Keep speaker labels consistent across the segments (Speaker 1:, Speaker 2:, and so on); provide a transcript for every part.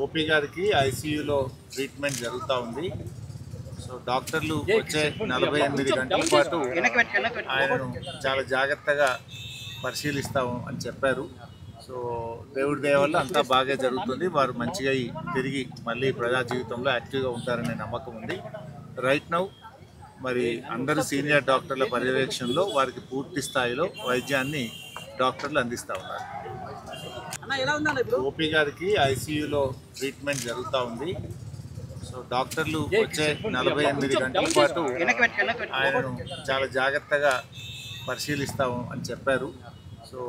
Speaker 1: OP గారికి ఐసీయూలో treatment జరుగుతూ ఉంది. సో డాక్టర్లు వచ్చే 48 గంటల పాటు ఆయనను చాలా జాగ్రత్తగా పరిశీలిస్తాము అని చెప్పారు. సో దేవుడి దయ వల్ల అంతా బాగా జరుగుతుంది. వారు మంచిగా తిరిగి మళ్ళీ ప్రజా జీవితంలో యాక్టివ్గా ఉంటారనే నమ్మకం ఉంది. రైట్ నౌ మరి అందరు సీనియర్ డాక్టర్ల పర్యవేక్షణలో వారికి పూర్తి స్థాయిలో వైద్యాన్ని డాక్టర్లు అందిస్తూ ఉన్నారు. ఓపీ గారికి ఐసీయూలో ట్రీట్మెంట్ జరుగుతూ ఉంది. సో డాక్టర్లు వచ్చే 48 గంటల పాటు ఆయనను చాలా జాగ్రత్తగా పరిశీలిస్తాము అని చెప్పారు. సో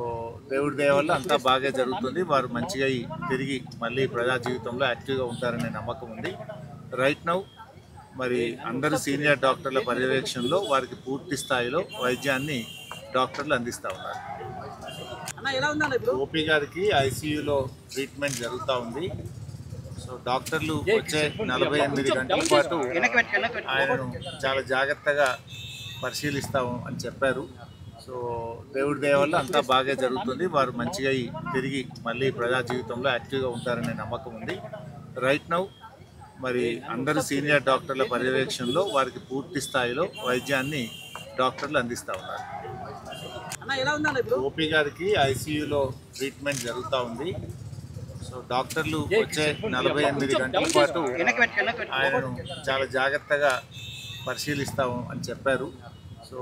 Speaker 1: దేవుడి దయ వల్ల అంతా బాగా జరుగుతుంది. వారు మంచిగా తిరిగి మళ్ళీ ప్రజా జీవితంలో యాక్టివ్గా ఉంటారనే నమ్మకం ఉంది. రైట్ నౌ మరి అందరు సీనియర్ డాక్టర్ల పర్యవేక్షణలో వారికి పూర్తి స్థాయిలో వైద్యాన్ని డాక్టర్లు అందిస్తూ ఉన్నారు. ఓపీ గారికి ఐసీయూలో ట్రీట్మెంట్ జరుగుతూ ఉంది. సో డాక్టర్లు వచ్చే 48 గంటల పాటు ఆయనను చాలా జాగ్రత్తగా పరిశీలిస్తాము అని చెప్పారు. సో దేవుడి దయ వల్ల అంతా బాగా జరుగుతుంది. వారు మంచిగా తిరిగి మళ్ళీ ప్రజా జీవితంలో యాక్టివ్గా ఉంటారనే నమ్మకం ఉంది. రైట్ నౌ మరి అందరు సీనియర్ డాక్టర్ల పర్యవేక్షణలో వారికి పూర్తి స్థాయిలో వైద్యాన్ని డాక్టర్లు అందిస్తూ ఉన్నారు. ఓపీ గారికి ఐసీయూలో ట్రీట్మెంట్ జరుగుతూ ఉంది. సో డాక్టర్లు వచ్చే 48 గంటల పాటు ఆయనను చాలా జాగ్రత్తగా పరిశీలిస్తాము అని చెప్పారు. సో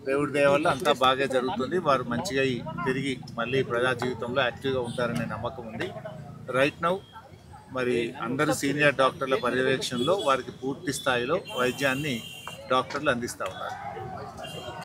Speaker 1: దేవుడి దయ వల్ల అంతా బాగా జరుగుతుంది. వారు మంచిగా తిరిగి మళ్ళీ ప్రజా జీవితంలో యాక్టివ్గా ఉంటారనే నమ్మకం ఉంది. రైట్ నౌ మరి అందరు సీనియర్ డాక్టర్ల పర్యవేక్షణలో వారికి పూర్తి స్థాయిలో వైద్యాన్ని డాక్టర్లు అందిస్తూ ఉన్నారు.